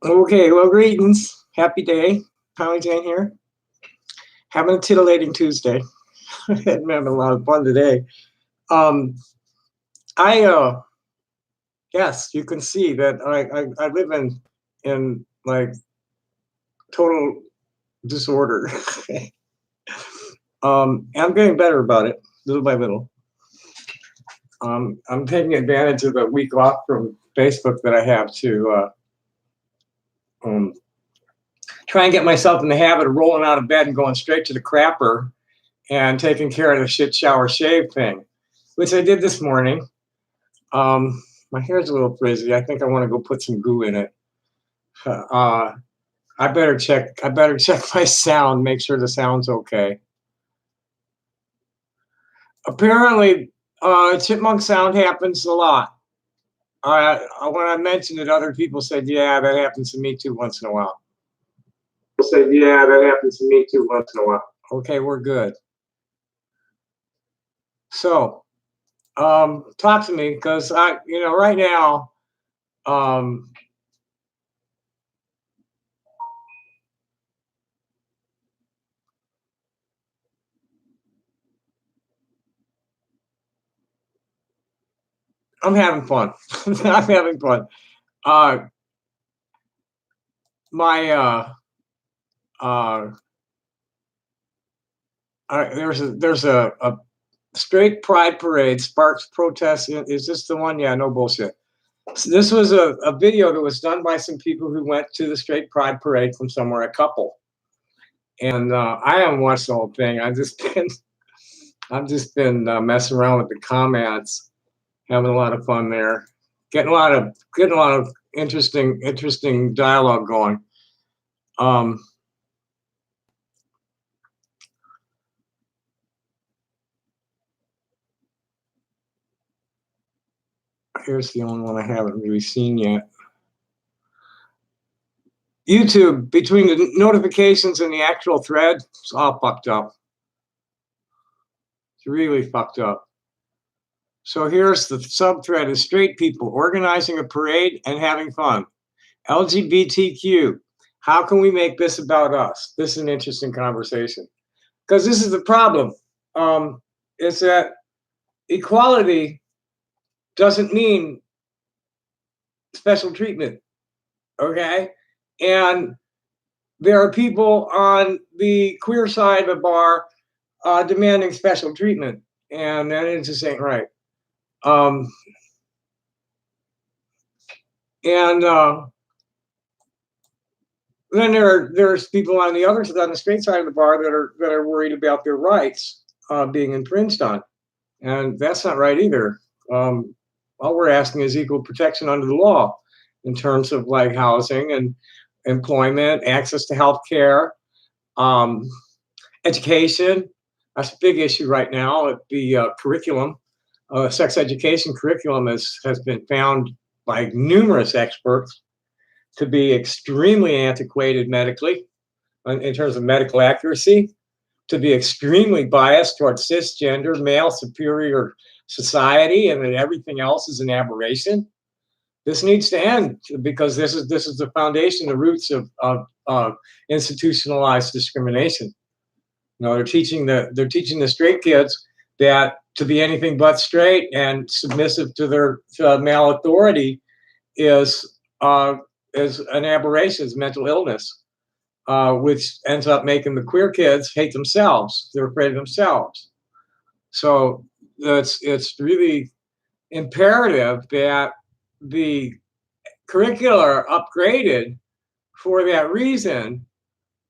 Okay, well, greetings. Happy day. Polly Jane here. Having a titillating Tuesday. I'm having a lot of fun today. Um, I yes, you can see that I live in like total disorder. I'm getting better about it, little by little. I'm taking advantage of the week off from Facebook that I have to um, try and get myself in the habit of rolling out of bed and going straight to the crapper and taking care of the shit shower shave thing, which I did this morning. My hair's a little frizzy. I think I want to go put some goo in it. Uh, I better check. I better check my sound. Make sure the sound's okay. Apparently, chipmunk sound happens a lot. When I mentioned it, other people said, "Yeah, that happens to me too once in a while." Said, "Yeah, that happens to me too once in a while." Okay, we're good. So, talk to me because right now, um, I'm having fun. I'm having fun. Uh, my uh, there's a straight pride parade sparks protests. Is this the one? Yeah, no bullshit. So this was a video that was done by some people who went to the straight pride parade from somewhere, a couple. And I haven't watched the whole thing. I've just been messing around with the comments, having a lot of fun there, getting a lot of interesting dialogue going. Um, Here's the only one I haven't really seen yet. YouTube, between the notifications and the actual thread, it's all fucked up. It's really fucked up. So here's the subthread: is straight people organizing a parade and having fun. LGBTQ. How can we make this about us? This is an interesting conversation because this is the problem. Is that equality doesn't mean special treatment. Okay, and there are people on the queer side of the bar demanding special treatment, and that just ain't right. Um, and then there's people on the other side, on the straight side of the bar, that are worried about their rights being infringed on, and that's not right either. Um, all we're asking is equal protection under the law in terms of like housing and employment, access to health care, um, education. That's a big issue right now. The curriculum, sex education curriculum, has been found by numerous experts to be extremely antiquated medically in terms of medical accuracy, to be extremely biased towards cisgender, male superior society, and that everything else is an aberration. This needs to end because this is the foundation, the roots of institutionalized discrimination. They're teaching the straight kids that to be anything but straight and submissive to their male authority is uh, is an aberration, is mental illness, which ends up making the queer kids hate themselves. They're afraid of themselves. So it's really imperative that the curricula are upgraded for that reason.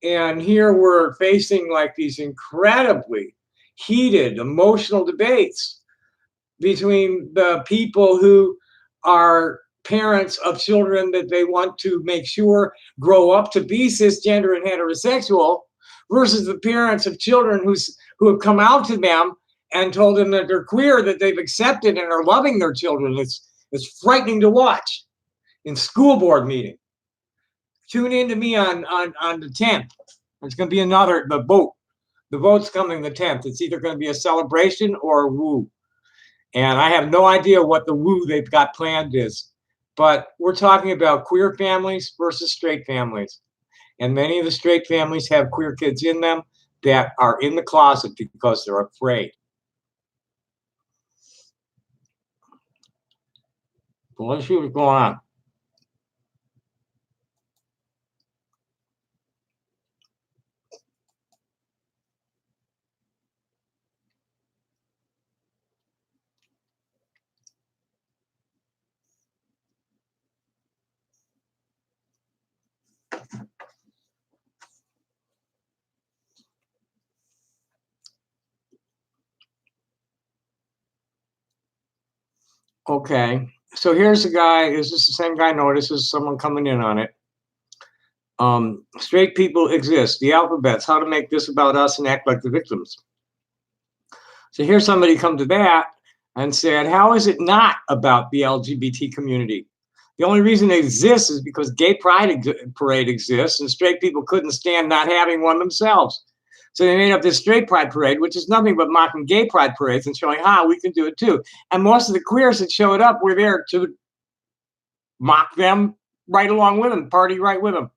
And here we're facing like these incredibly heated emotional debates between the people who are parents of children that they want to make sure grow up to be cisgender and heterosexual versus the parents of children who have come out to them and told them that they're queer, that they've accepted and are loving their children. It's frightening to watch in school board meeting. Tune in to me on the 10th. It's going to be the vote. The vote's coming the 10th. It's either going to be a celebration or a woo. And I have no idea what the woo they've got planned is. But we're talking about queer families versus straight families. And many of the straight families have queer kids in them that are in the closet because they're afraid. So let's see what's going on. Okay, so here's a guy. Is this the same guy? No, this is someone coming in on it. Straight people exist. The alphabets. How to make this about us and act like the victims. So here's somebody come to that and said, how is it not about the LGBT community? The only reason it exists is because gay pride parade exists and straight people couldn't stand not having one themselves. So they made up this straight pride parade, which is nothing but mocking gay pride parades and showing how we can do it too. And most of the queers that showed up were there to mock them right along with them, party right with them.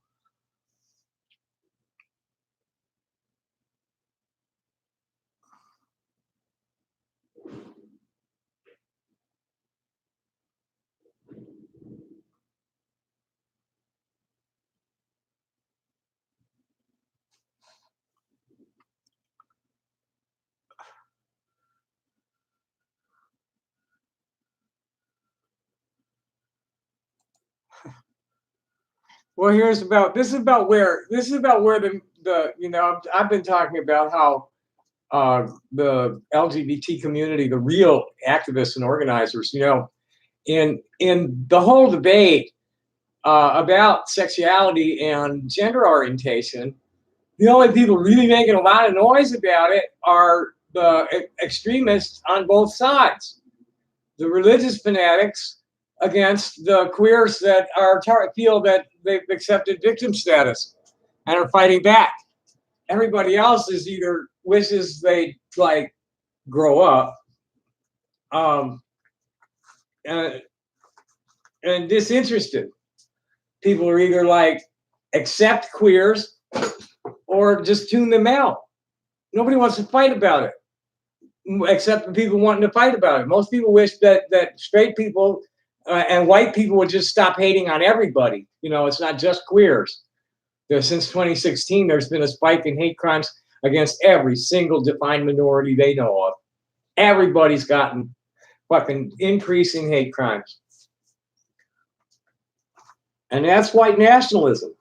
Well, this is about where the I've been talking about how the LGBT community, the real activists and organizers, in the whole debate about sexuality and gender orientation, the only people really making a lot of noise about it are the extremists on both sides, the religious fanatics against the queers that feel that they've accepted victim status and are fighting back. Everybody else is either wishes they like grow up, um, and, and disinterested. People are either like accept queers or just tune them out. Nobody wants to fight about it, except the people wanting to fight about it. Most people wish that straight people and white people would just stop hating on everybody. It's not just queers. Since 2016, there's been a spike in hate crimes against every single defined minority they know of. Everybody's gotten fucking increasing hate crimes. And that's white nationalism.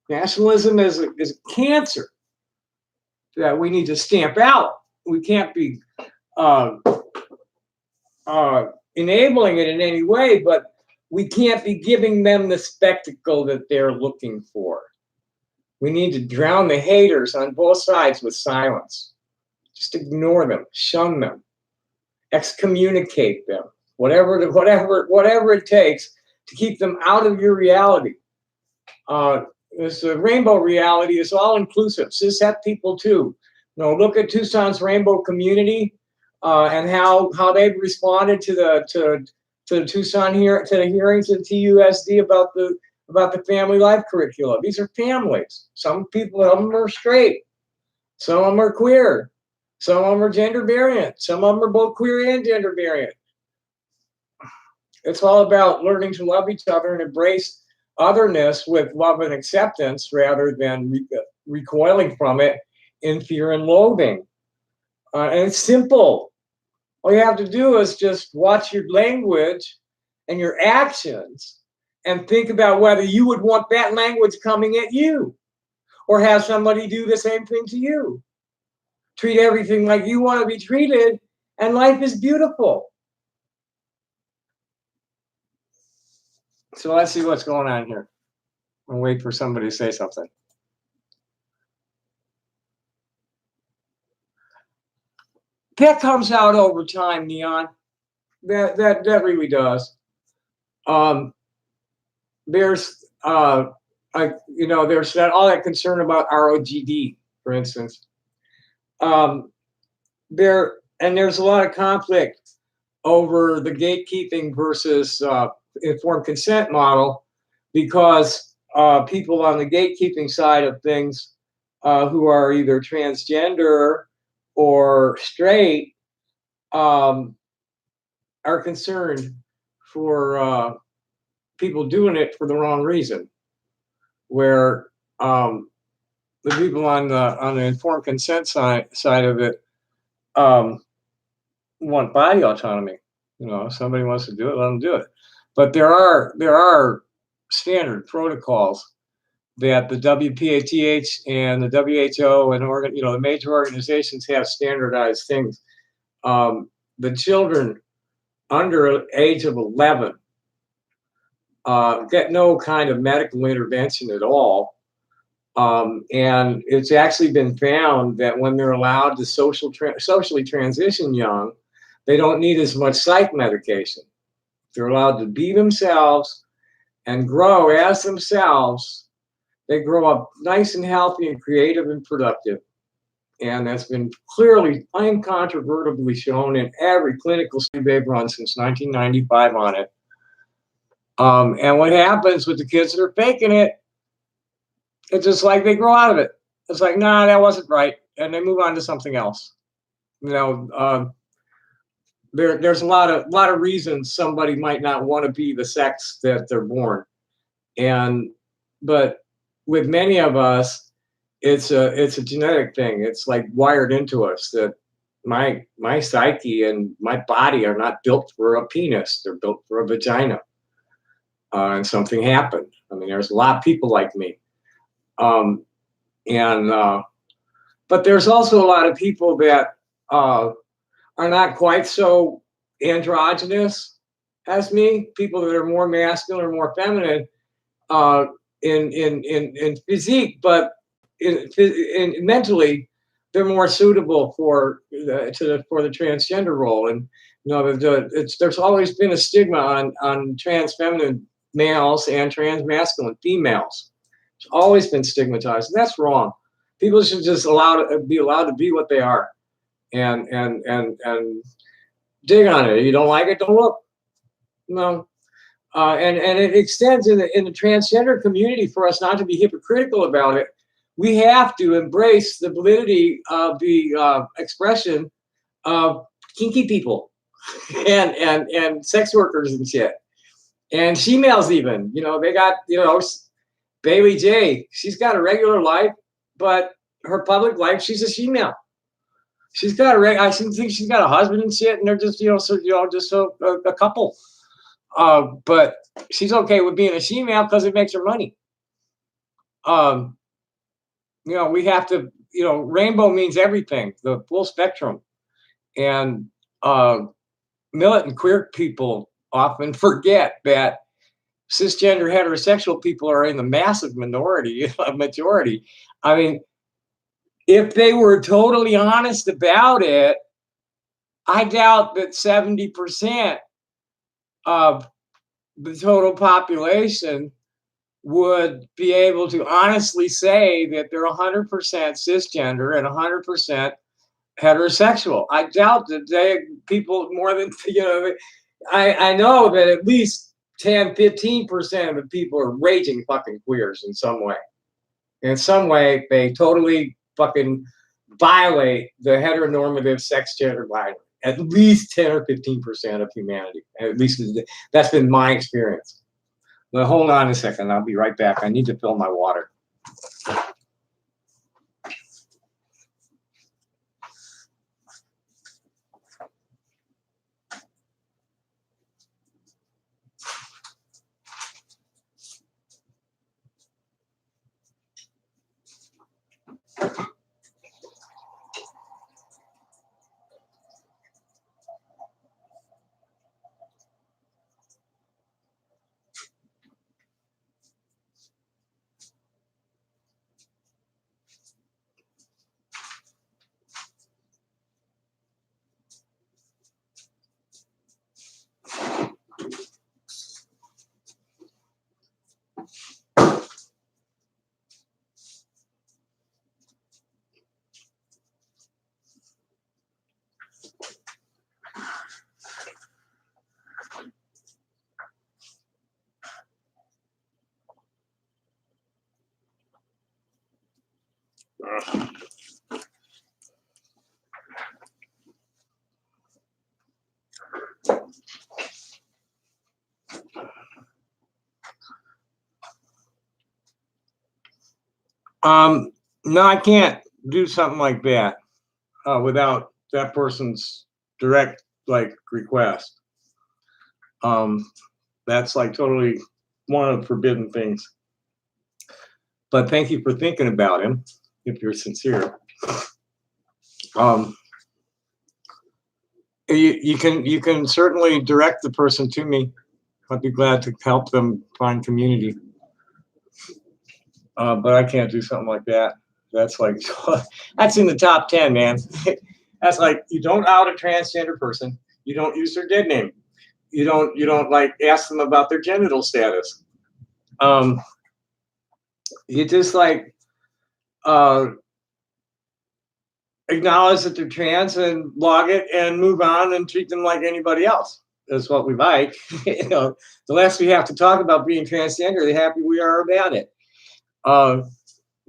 Nationalism is a cancer that we need to stamp out. We can't be enabling it in any way, but we can't be giving them the spectacle that they're looking for. We need to drown the haters on both sides with silence. Just ignore them, shun them, excommunicate them, whatever it takes to keep them out of your reality. This rainbow reality is all inclusive. Cishet people too. Look at Tucson's rainbow community and how they've responded to the Tucson to the hearings at TUSD about the family life curriculum. These are families. Some of them are straight, some of them are queer, some of them are gender variant, some of them are both queer and gender variant. It's all about learning to love each other and embrace otherness with love and acceptance rather than recoiling from it in fear and loathing. And it's simple. All you have to do is just watch your language and your actions and think about whether you would want that language coming at you or have somebody do the same thing to you. Treat everything like you want to be treated, and life is beautiful. So let's see what's going on here. I'll wait for somebody to say something. That comes out over time, Neon. That really does. There's there's all that concern about ROGD, for instance. There's a lot of conflict over the gatekeeping versus informed consent model, because people on the gatekeeping side of things, who are either transgender or straight, are concerned for people doing it for the wrong reason. Where the people on the informed consent side of it want body autonomy. If somebody wants to do it, let them do it. But there are standard protocols that the WPATH and the WHO and the major organizations have standardized things. The children under age of 11 get no kind of medical intervention at all. And it's actually been found that when they're allowed to socially transition young, they don't need as much psych medication. They're allowed to be themselves and grow as themselves. They grow up nice and healthy and creative and productive. And that's been clearly, incontrovertibly shown in every clinical study they've run since 1995 on it. And what happens with the kids that are faking it, it's just like they grow out of it. It's like, nah, that wasn't right. And they move on to something else. There's a lot of reasons somebody might not want to be the sex that they're born. But with many of us, it's a genetic thing. It's like wired into us that my psyche and my body are not built for a penis. They're built for a vagina. And something happened. I mean, there's a lot of people like me. But there's also a lot of people that are not quite so androgynous as me. People that are more masculine or more feminine in physique, but in mentally, they're more suitable for the transgender role. And there's always been a stigma on trans feminine males and trans masculine females. It's always been stigmatized, and that's wrong. People should just be allowed to be what they are, and dig on it. You don't like it, don't look. No, and it extends in the transgender community for us not to be hypocritical about it. We have to embrace the validity of the expression of kinky people and sex workers and shit, and females even. They got Bailey J. She's got a regular life, but her public life, she's a female. She's got I think she's got a husband and shit, and they're just just a couple. But she's okay with being a female because it makes her money. We have to. Rainbow means everything, the full spectrum, and militant queer people often forget that cisgender heterosexual people are in the massive majority. I mean, if they were totally honest about it, I doubt that 70% of the total population would be able to honestly say that they're 100% cisgender and 100% heterosexual. I doubt that people more than, I know that at least 10-15% of the people are raging fucking queers in some way. In some way, they totally fucking violate the heteronormative sex gender binary. At least 10 or 15% of humanity. At least that's been my experience. But hold on a second. I'll be right back. I need to fill my water. No, I can't do something like that without that person's direct like request. Um, that's like totally one of the forbidden things. But thank you for thinking about him, if you're sincere. Um, you can certainly direct the person to me. I'd be glad to help them find community. But I can't do something like that. That's like that's in the top 10, man. That's like you don't out a transgender person. You don't use their dead name. You don't like ask them about their genital status. Um, you just like uh, acknowledge that they're trans and log it and move on and treat them like anybody else. That's what we like. You know, the less we have to talk about being transgender, the happier we are about it. Uh,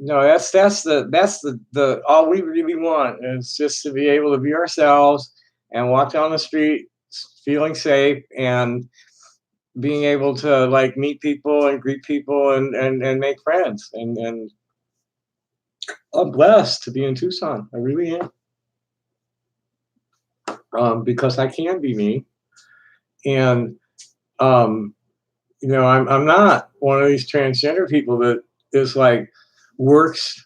no, that's the all we really want is just to be able to be ourselves and walk down the street feeling safe and being able to like meet people and greet people and make friends and I'm blessed to be in Tucson. I really am. Because I can be me. And um, I'm not one of these transgender people that is like works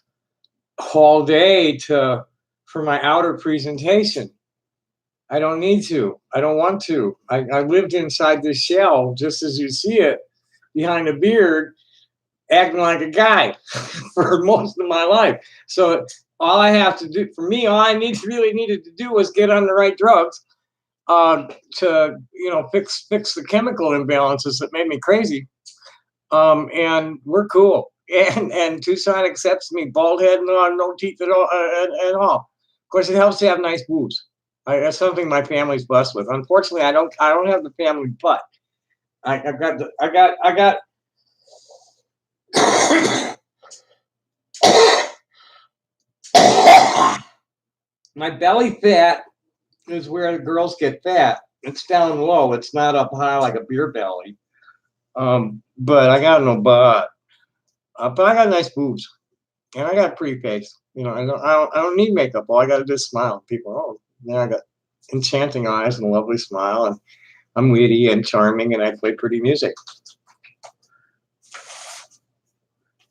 all day to for my outer presentation. I don't need to. I don't want to. I lived inside this shell, just as you see it, behind a beard, acting like a guy for most of my life. So all I have to do for me, all I really needed to do was get on the right drugs to fix the chemical imbalances that made me crazy. And we're cool. And Tucson accepts me, bald head, no teeth at all. Of course, it helps to have nice boobs. That's something my family's blessed with. Unfortunately, I don't have the family butt. I got my belly fat is where the girls get fat. It's down low. It's not up high like a beer belly. But I got no butt. But I got nice boobs, and I got a pretty face. I don't need makeup. All I got to do is smile. People, oh, yeah, I got enchanting eyes and a lovely smile, and I'm witty and charming, and I play pretty music.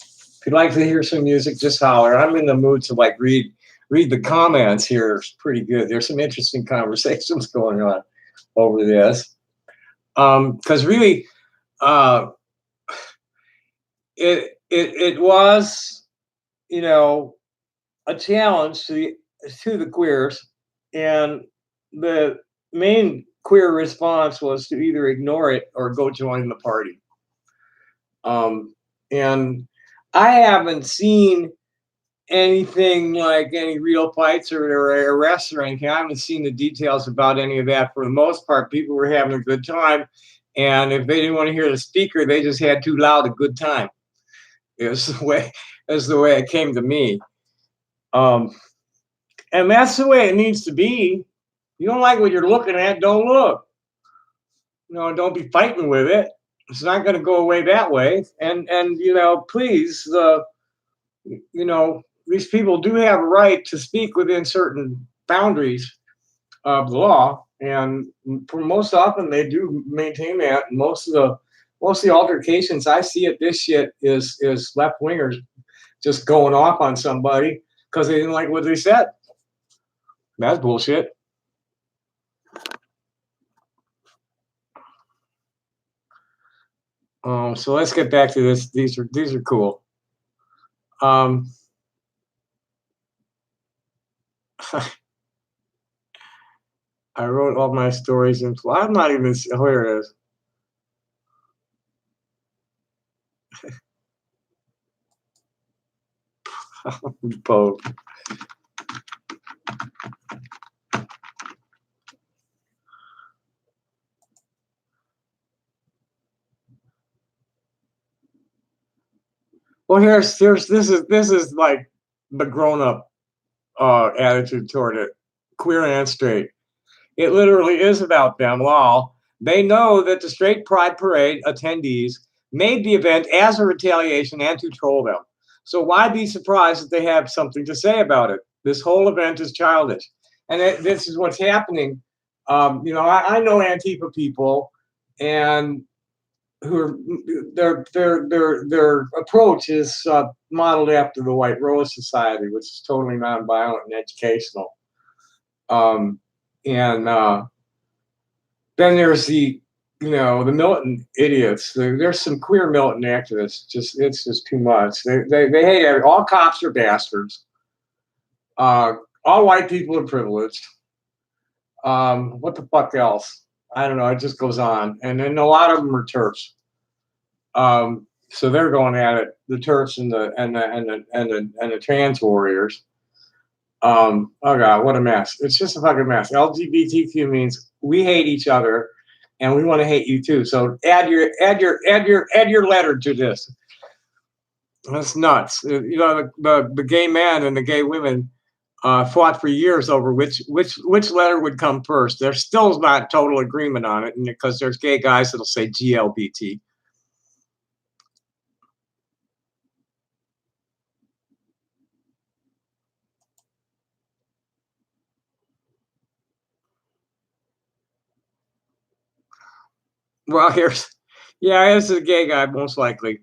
If you'd like to hear some music, just holler. I'm in the mood to like read the comments here. It's pretty good. There's some interesting conversations going on over this. Because really, uh, it was, a challenge to the queers, and the main queer response was to either ignore it or go join the party. And I haven't seen anything like any real fights or arrests or anything. I haven't seen the details about any of that. For the most part, people were having a good time, and if they didn't want to hear the speaker, they just had too loud a good time. It was the way it came to me. Um, and that's the way it needs to be. You don't like what you're looking at, don't look. Don't be fighting with it. It's not going to go away that way. And please, these people do have a right to speak within certain boundaries of the law, and for most often they do maintain that. Most of the altercations I see at this shit is left wingers just going off on somebody because they didn't like what they said. That's bullshit. So let's get back to this. These are cool. I wrote all my stories into. I'm not even. Oh, here it is. Both. Well, this is like the grown-up attitude toward it, queer and straight. It literally is about them all. They know that the straight pride parade attendees made the event as a retaliation and to troll them. So why be surprised that they have something to say about it? This whole event is childish, and this is what's happening. I know Antifa people, and who are their approach is modeled after the White Rose Society, which is totally nonviolent and educational. And then there's the militant idiots. There's some queer militant activists. It's just too much. They hate all cops are bastards. All white people are privileged. What the fuck else? I don't know. It just goes on, and then a lot of them are TERFs. So they're going at it. The TERFs and the trans warriors. Oh God, what a mess! It's just a fucking mess. LGBTQ means we hate each other, and we want to hate you too. So add your letter to this. That's nuts. The gay men and the gay women fought for years over which letter would come first. There's still not total agreement on it, and because there's gay guys that'll say GLBT. Well, here's a gay guy most likely.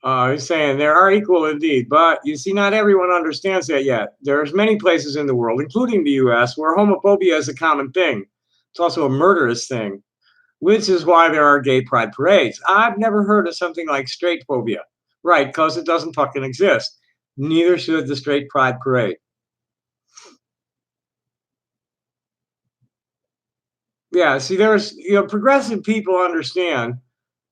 He's saying there are equal indeed, but you see, not everyone understands that yet. There's many places in the world, including the U.S., where homophobia is a common thing. It's also a murderous thing, which is why there are gay pride parades. I've never heard of something like straight phobia, right? Because it doesn't fucking exist. Neither should the straight pride parade. Yeah, see, there's progressive people understand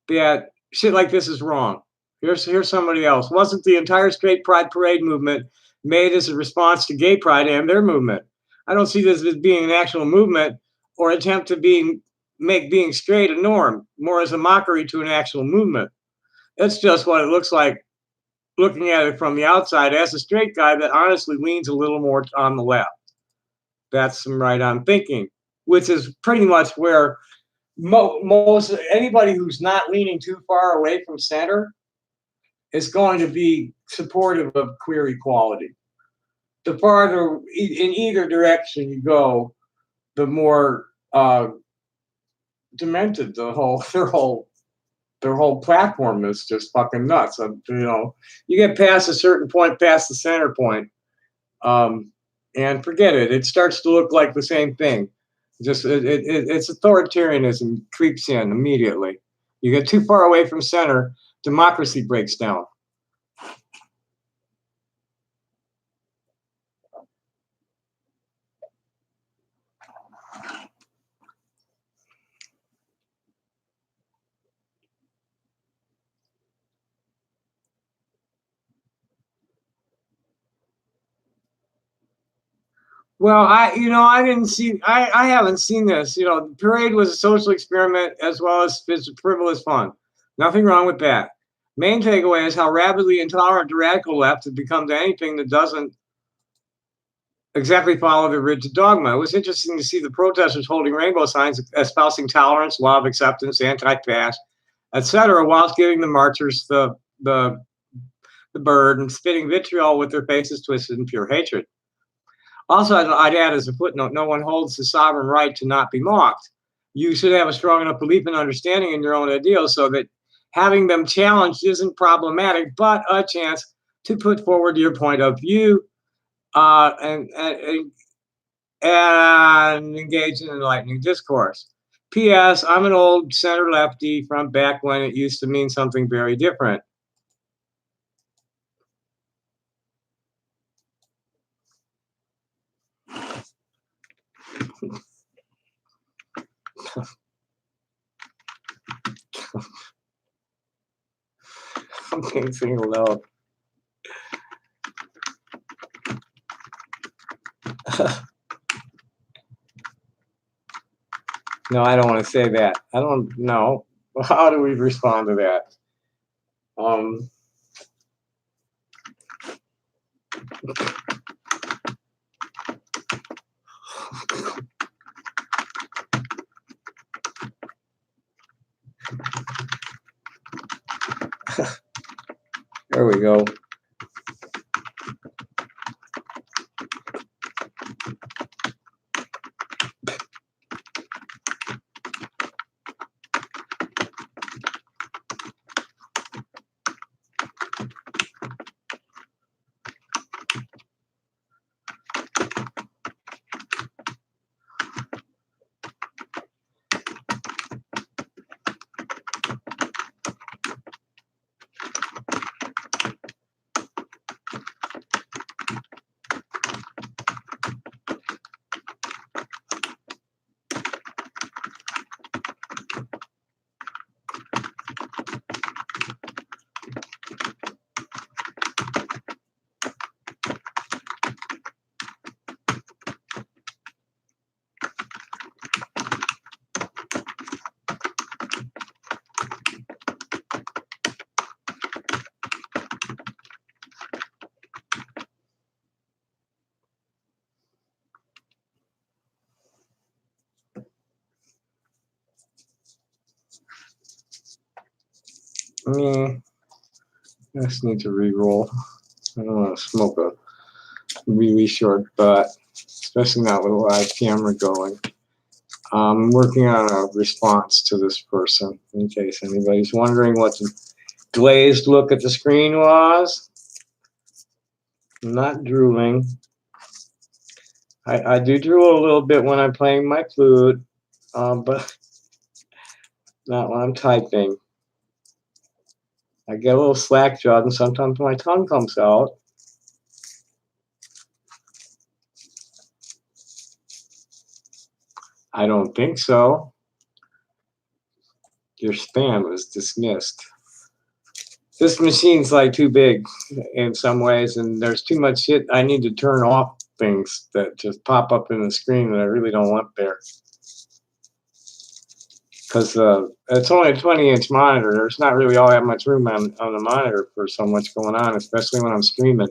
that shit like this is wrong. Here's somebody else. Wasn't the entire straight pride parade movement made as a response to gay pride and their movement? I don't see this as being an actual movement or attempt to make being straight a norm, more as a mockery to an actual movement. That's just what it looks like looking at it from the outside as a straight guy that honestly leans a little more on the left. That's some right on thinking, which is pretty much where most anybody who's not leaning too far away from center is going to be supportive of queer equality. The farther in either direction you go, the more demented their whole platform is. Just fucking nuts. You get past a certain point, past the center point, and forget it. It starts to look like the same thing. Just it's authoritarianism creeps in immediately. You get too far away from center, democracy breaks down. Well, I haven't seen this. The parade was a social experiment as well as frivolous fun. Nothing wrong with that. Main takeaway is how rapidly intolerant the radical left has become to anything that doesn't exactly follow the rigid dogma. It was interesting to see the protesters holding rainbow signs espousing tolerance, love, acceptance, anti-caste, etc., whilst giving the marchers the bird and spitting vitriol with their faces twisted in pure hatred. Also, I'd add as a footnote, no one holds the sovereign right to not be mocked. You should have a strong enough belief and understanding in your own ideals so that having them challenged isn't problematic, but a chance to put forward your point of view and engage in enlightening discourse. P.S. I'm an old center lefty from back when it used to mean something very different. I'm being singled out. No, I don't want to say that. I don't know. How do we respond to that? There we go. I just need to re-roll. I don't want to smoke a really short butt, especially not with a live camera going. I'm working on a response to this person, in case anybody's wondering what the glazed look at the screen was. I'm not drooling. I do drool a little bit when I'm playing my flute, but not when I'm typing. I get a little slack-jawed, and sometimes my tongue comes out. I don't think so. Your spam was dismissed. This machine's like too big in some ways, and there's too much shit. I need to turn off things that just pop up in the screen that I really don't want there. Because it's only a 20-inch monitor. There's not really all that much room on the monitor for so much going on, especially when I'm streaming.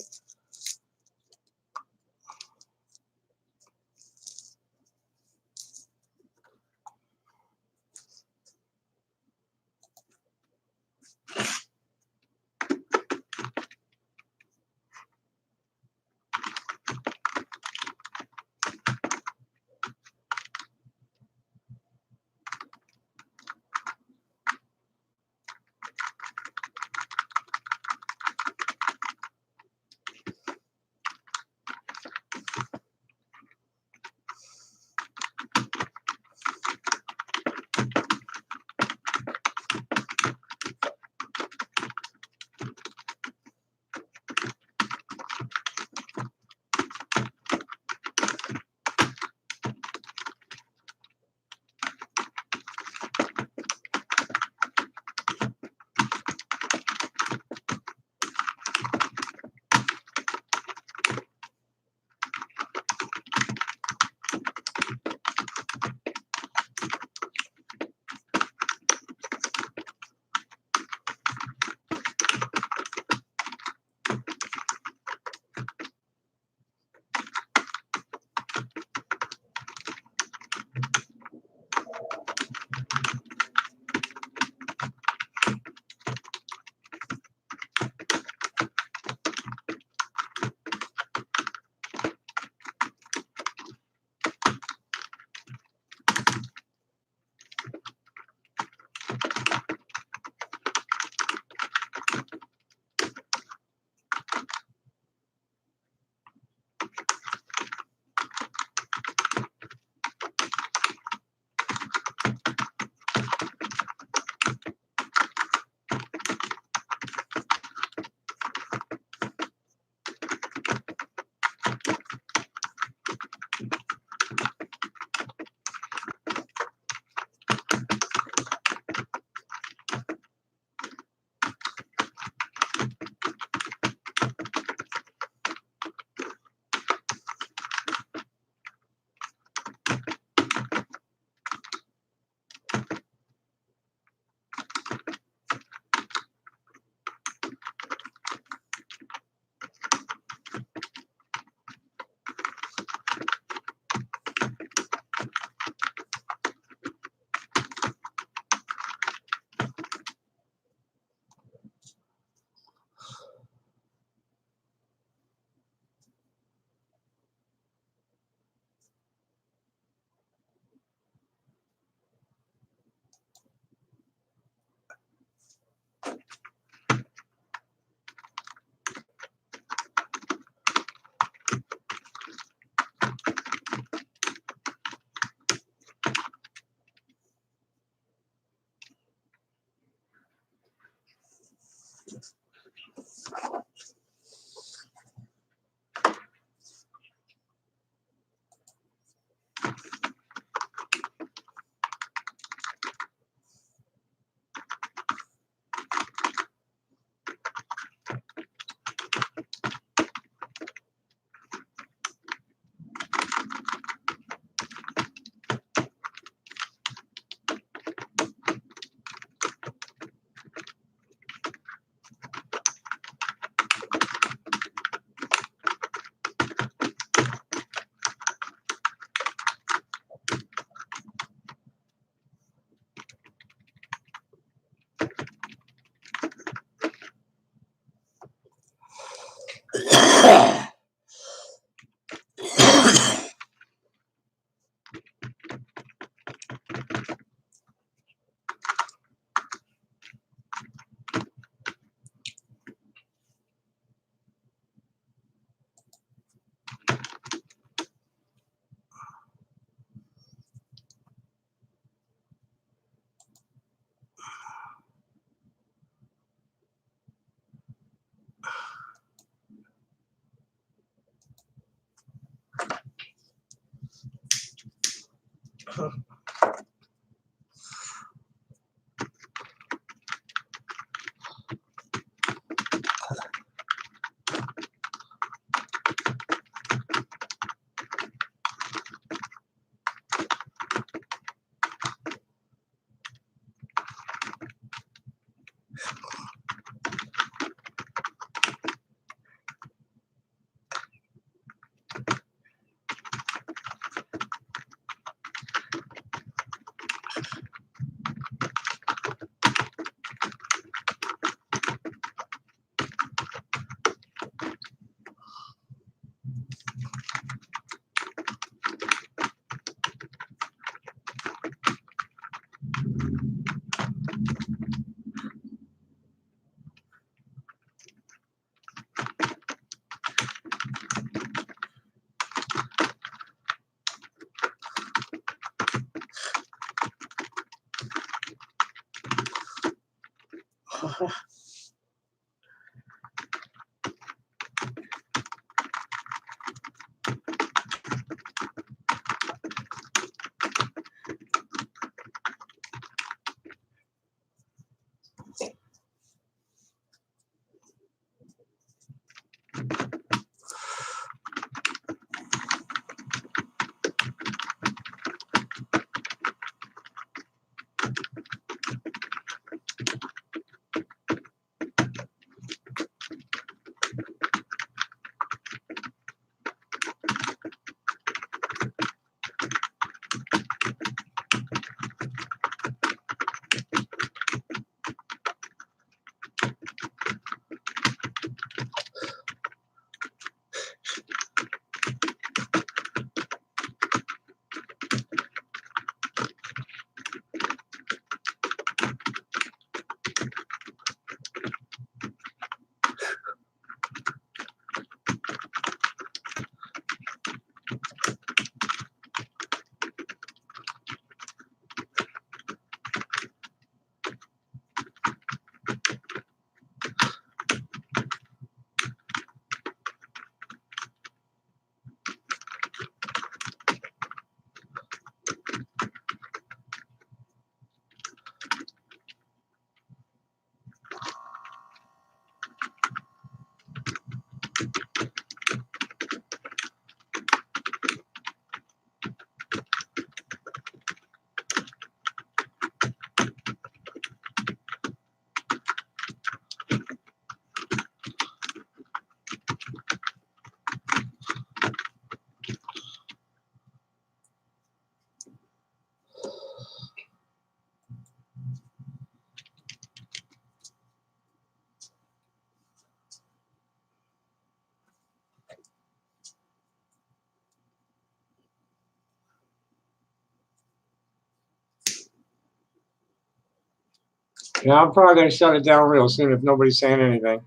Yeah, I'm probably going to shut it down real soon if nobody's saying anything.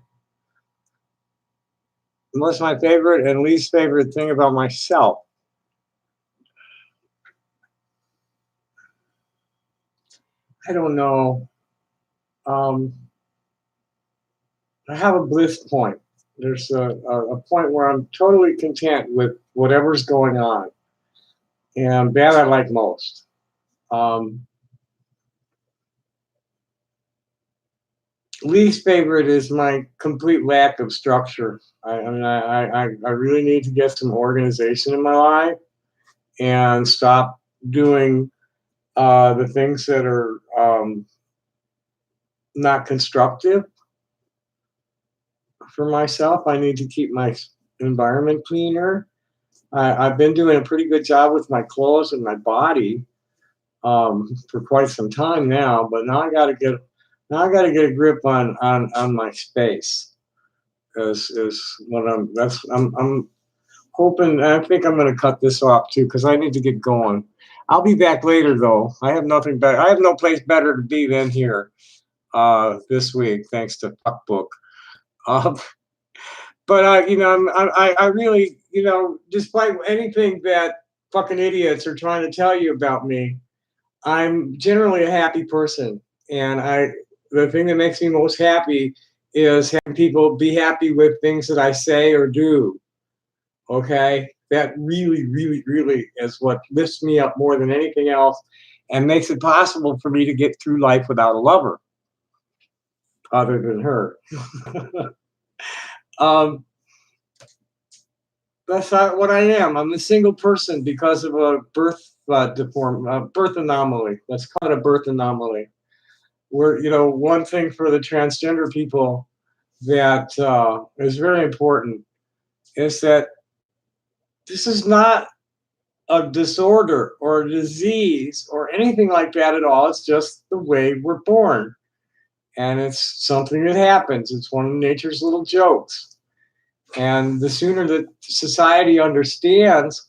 What's my favorite and least favorite thing about myself? I don't know. Um, I have a bliss point. There's a point where I'm totally content with whatever's going on, and that I like most. Um, Least favorite is my complete lack of structure. I mean, I really need to get some organization in my life and stop doing the things that are not constructive for myself. I need to keep my environment cleaner. I've been doing a pretty good job with my clothes and my body for quite some time now, but now I got to get a grip on my space. Is what I'm hoping. I think I'm going to cut this off too because I need to get going. I'll be back later though. I have nothing better. I have no place better to be than here this week, thanks to Fuckbook. Um, but I really, despite anything that fucking idiots are trying to tell you about me, I'm generally a happy person, and the thing that makes me most happy is having people be happy with things that I say or do. Okay, that really, really, really is what lifts me up more than anything else, and makes it possible for me to get through life without a lover other than her. um, that's not what I am. I'm a single person because of a birth anomaly. Let's call it a birth anomaly. Where one thing for the transgender people that is very important is that this is not a disorder or a disease or anything like that at all. It's just the way we're born, and it's something that happens. It's one of nature's little jokes. And the sooner that society understands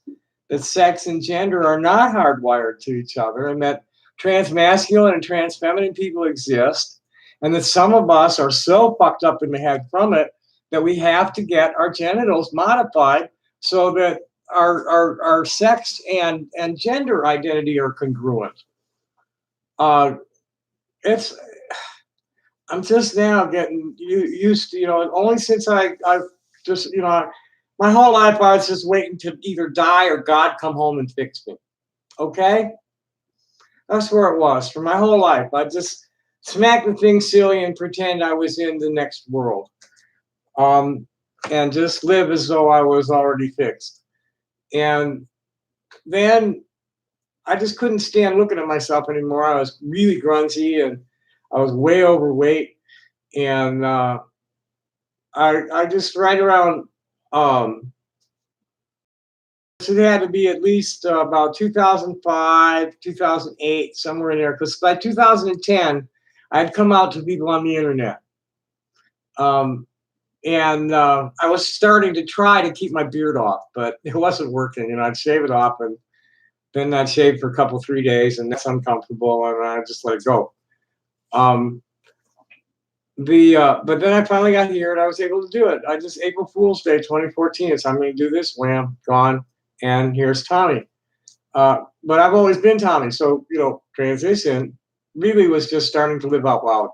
that sex and gender are not hardwired to each other, and that transmasculine and transfeminine people exist, and that some of us are so fucked up in the head from it that we have to get our genitals modified so that our sex and gender identity are congruent. Uh, it's I'm just now getting used to, only since I've just, my whole life I was just waiting to either die or God come home and fix me. Okay? That's where it was for my whole life. I just smack the thing silly and pretend I was in the next world. Um, and just live as though I was already fixed. And then I just couldn't stand looking at myself anymore. I was really grungy and I was way overweight. And I just right around so it had to be at least about 2005, 2008, somewhere in there. Because by 2010, I had come out to people on the internet. Um, and I was starting to try to keep my beard off, but it wasn't working. I'd shave it off and then I'd shave for a couple, 3 days, and that's uncomfortable, and I just let it go. Um, but then I finally got here and I was able to do it. I just April Fool's Day 2014 is I'm going to do this. Wham, gone, and here's Tommy. But I've always been Tommy, so transition really was just starting to live out loud,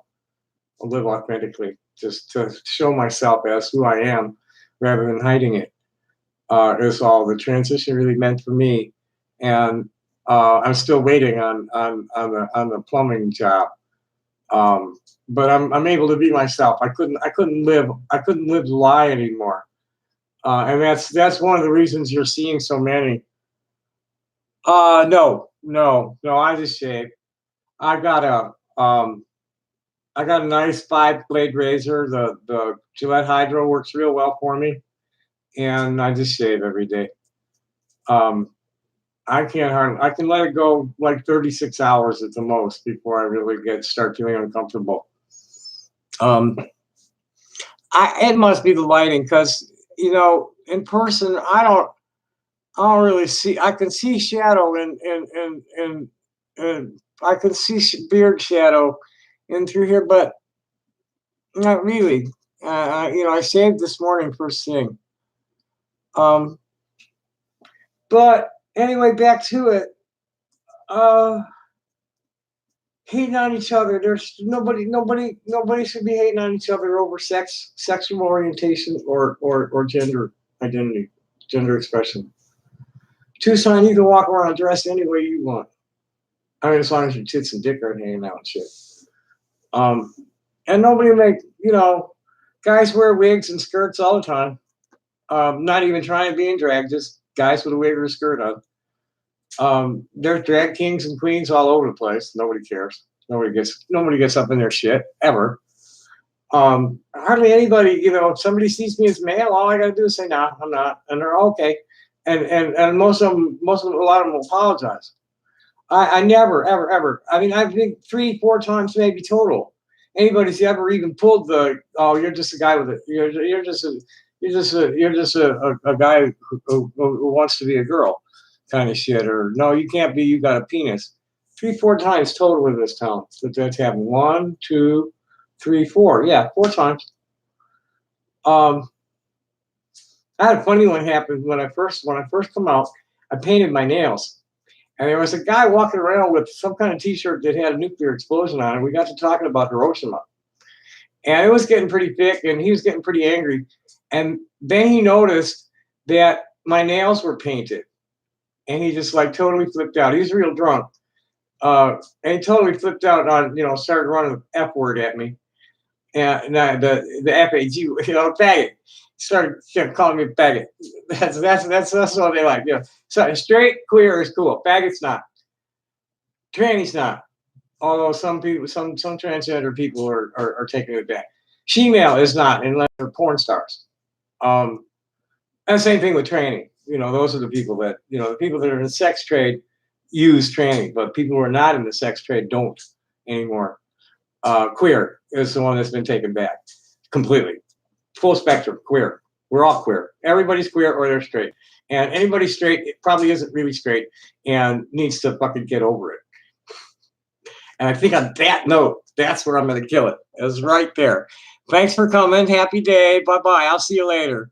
live authentically, just to show myself as who I am, rather than hiding it. Is all the transition really meant for me, and I'm still waiting on the plumbing job. Um, but I'm able to be myself. I couldn't live the lie anymore, and that's one of the reasons you're seeing so many. No, no, no. I just shaved. I got a I got a nice 5 blade razor. The Gillette Hydro works real well for me, and I just shave every day. Um, I can let it go like 36 hours at the most before I really start feeling uncomfortable. Um, it must be the lighting because in person I don't really see. I can see shadow and I can see beard shadow in through here, but not really. I shaved this morning first thing. Um, but anyway, back to it. Uh, hating on each other. There's nobody should be hating on each other over sexual orientation, or gender identity, gender expression. Tucson, you can walk around dressed any way you want. I mean, as long as your tits and dick aren't hanging out and shit. And nobody guys wear wigs and skirts all the time. Not even trying to be in drag, just guys with a wig or a skirt on. There's drag kings and queens all over the place. Nobody cares. Nobody gets up in their shit ever. Hardly anybody, if somebody sees me as male, all I gotta do is say, "No, I'm not," and they're okay. And most of them, a lot of them will apologize. I never, ever. I mean, I've been 3-4 times maybe total. Anybody's ever even pulled oh, you're just a guy with it. You're just a guy who wants to be a girl kind of shit, or no, you can't be. You got a penis. 3-4 times total in this town. That's happened. 1, 2, 3, 4. Yeah, 4 times. I had a funny one happen when I first come out. I painted my nails. And there was a guy walking around with some kind of T-shirt that had a nuclear explosion on it. We got to talking about Hiroshima. And it was getting pretty thick, and he was getting pretty angry. And then he noticed that my nails were painted. And he just like totally flipped out. He was real drunk. And he totally flipped out on, started running the F word at me. And the F-A-G, faggot. Started calling me a faggot. That's what they like. So straight queer is cool. Faggot's not. Tranny's not. Although some transgender people are taking it back. She-male is not, unless they're porn stars. And the same thing with tranny. Those are the people that the people that are in the sex trade use tranny, but people who are not in the sex trade don't anymore. Queer is the one that's been taken back completely. Full spectrum, queer. We're all queer. Everybody's queer or they're straight. And anybody straight probably isn't really straight and needs to fucking get over it. And I think on that note, that's where I'm going to kill it. It's right there. Thanks for coming. Happy day. Bye-bye. I'll see you later.